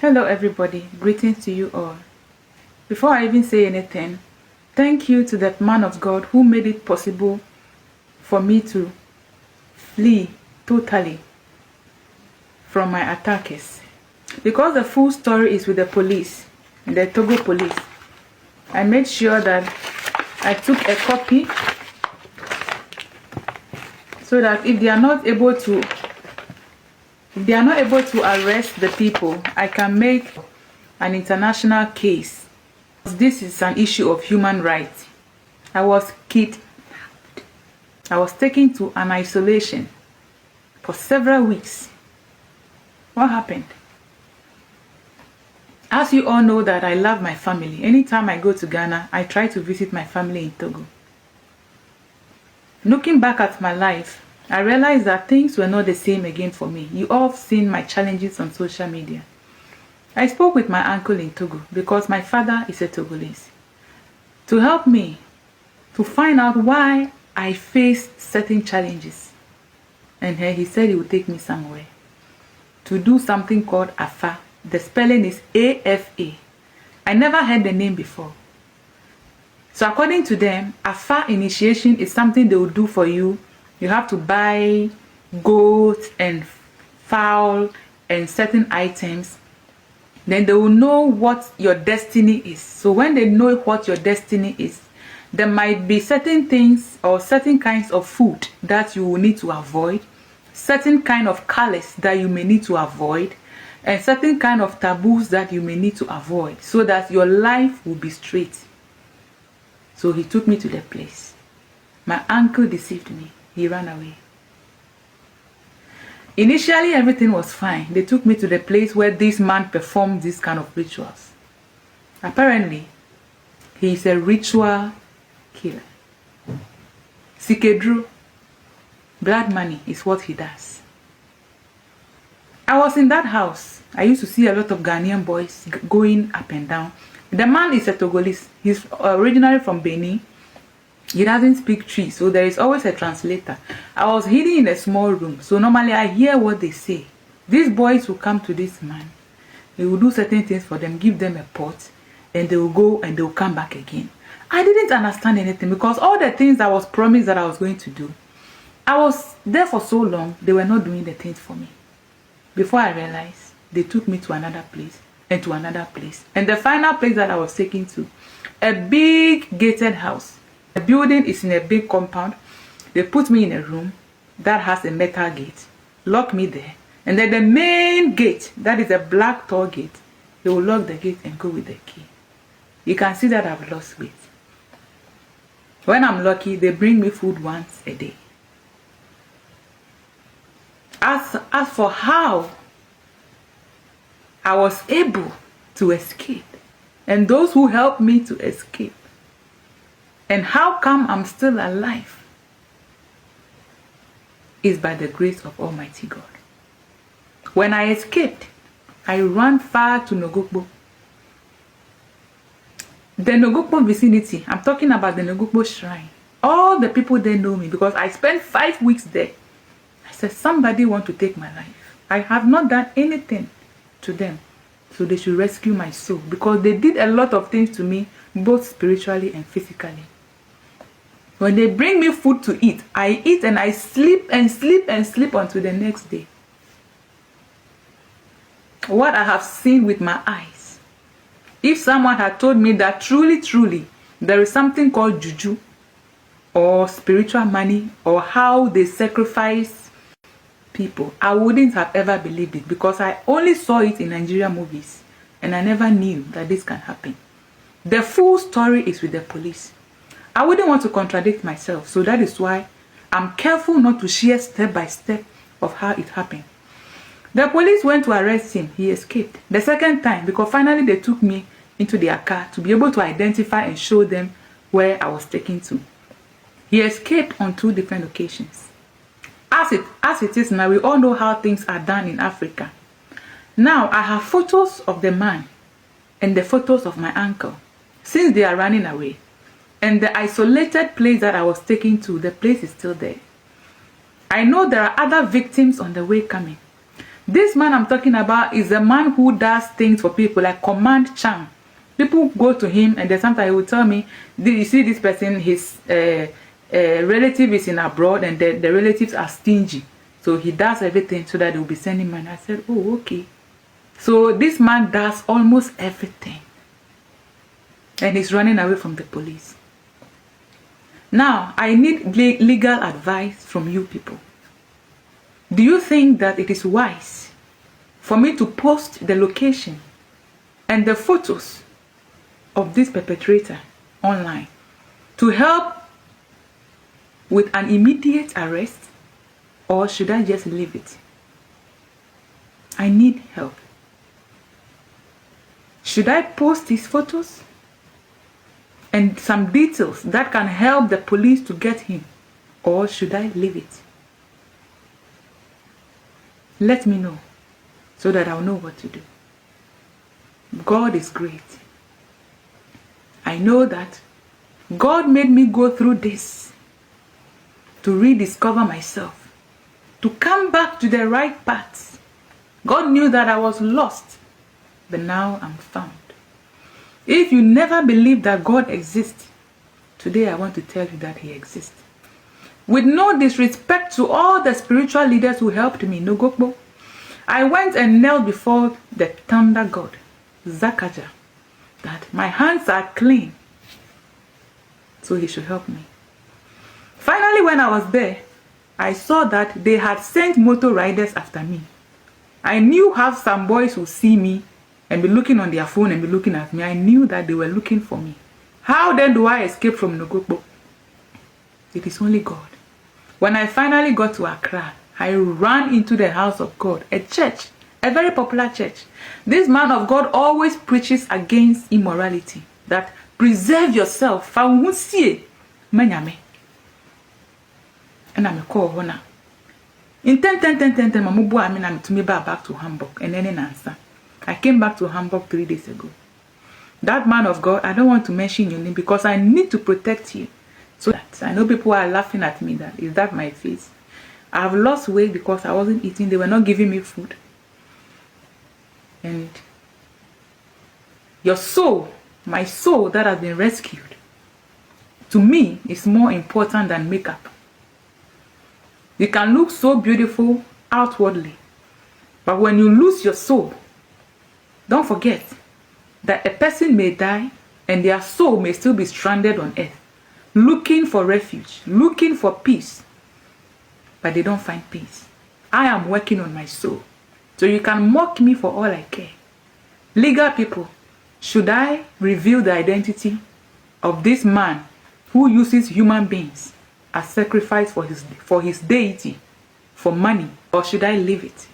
Hello everybody, greetings to you all. Before I even say anything, thank you to that man of God who made it possible for me to flee totally from my attackers. Because the full story is with the police, the Togo police, I made sure that I took a copy so that if they are not able to arrest the people, I can make an international case. This is an issue of human rights. I was kidnapped. I was taken to an isolation for several weeks. What happened? As you all know that I love my family. Anytime I go to Ghana, I try to visit my family in Togo. Looking back at my life, I realized that things were not the same again for me. You all have seen my challenges on social media. I spoke with my uncle in Togo because my father is a Togolese, to help me to find out why I faced certain challenges. And he said he would take me somewhere to do something called AFA. The spelling is AFA. I never heard the name before. So according to them, AFA initiation is something they will do for you. You have to buy goat and fowl and certain items. Then they will know what your destiny is. So when they know what your destiny is, there might be certain things or certain kinds of food that you will need to avoid, certain kind of colors that you may need to avoid, and certain kind of taboos that you may need to avoid so that your life will be straight. So he took me to the place. My uncle deceived me. He ran away. Initially, everything was fine. They took me to the place where this man performed this kind of rituals. Apparently, he is a ritual killer. Sikedru, blood money is what he does. I was in that house. I used to see a lot of Ghanaian boys going up and down. The man is a Togolese. He's originally from Benin. He doesn't speak Twi, so there is always a translator. I was hidden in a small room, so normally I hear what they say. These boys will come to this man. He will do certain things for them, give them a pot, and they will go and they will come back again. I didn't understand anything because all the things I was promised that I was going to do, I was there for so long, they were not doing the things for me. Before I realized, they took me to another place and to another place. And the final place that I was taken to, a big gated house. The building is in a big compound. They put me in a room that has a metal gate, lock me there, and then the main gate, that is a black tall gate, they will lock the gate and go with the key. You can see that I've lost weight. When I'm lucky, they bring me food once a day. As for how I was able to escape, and those who helped me to escape, and how come I'm still alive, is by the grace of Almighty God. When I escaped, I ran far to Nogokbo. The Nogokbo vicinity, I'm talking about the Nogokbo shrine. All the people there know me because I spent 5 weeks there. I said, somebody want to take my life. I have not done anything to them, so they should rescue my soul because they did a lot of things to me, both spiritually and physically. When they bring me food to eat, I eat and I sleep and sleep and sleep until the next day. What I have seen with my eyes. If someone had told me that truly, there is something called juju or spiritual money or how they sacrifice people, I wouldn't have ever believed it because I only saw it in Nigerian movies and I never knew that this can happen. The full story is with the police. I wouldn't want to contradict myself, so that is why I'm careful not to share step by step of how it happened. The police went to arrest him. He escaped. The second time, because finally they took me into their car to be able to identify and show them where I was taken to. He escaped on 2 different occasions. As it is now, we all know how things are done in Africa. Now, I have photos of the man and the photos of my uncle since they are running away. And the isolated place that I was taken to, the place is still there. I know there are other victims on the way coming. This man I'm talking about is a man who does things for people, like command charm. People go to him, and then sometimes he will tell me, you see this person, his relative is in abroad, and the relatives are stingy. So he does everything so that they will be sending money. I said, oh, okay. So this man does almost everything. And he's running away from the police. Now, I need legal advice from you people. Do you think that it is wise for me to post the location and the photos of this perpetrator online to help with an immediate arrest, or should I just leave it? I need help. Should I post these photos and some details that can help the police to get him, or should I leave it? Let me know so that I'll know what to do. God is great. I know that God made me go through this to rediscover myself, to come back to the right path. God knew that I was lost, but now I'm found. If you never believed that God exists, today I want to tell you that He exists. With no disrespect to all the spiritual leaders who helped me, no Gokbo, I went and knelt before the thunder god, Zakaja, that my hands are clean, so he should help me. Finally, when I was there, I saw that they had sent motor riders after me. I knew how some boys would see me and be looking on their phone and be looking at me. I knew that they were looking for me. How then do I escape from Nogokbo? It is only God. When I finally got to Accra, I ran into the house of God, a church, a very popular church. This man of God always preaches against immorality, that preserve yourself. And I'm call Hona. In 10, I'm to me back to Hamburg, and then in answer. I came back to Hamburg 3 days ago. That man of God, I don't want to mention your name because I need to protect you. So that I know people are laughing at me. That is that my face. I've lost weight because I wasn't eating. They were not giving me food. And your soul, my soul that has been rescued, to me is more important than makeup. You can look so beautiful outwardly, but when you lose your soul, don't forget that a person may die and their soul may still be stranded on earth, looking for refuge, looking for peace, but they don't find peace. I am working on my soul, so you can mock me for all I care. Legal people, should I reveal the identity of this man who uses human beings as sacrifice for his deity, for money, or should I leave it?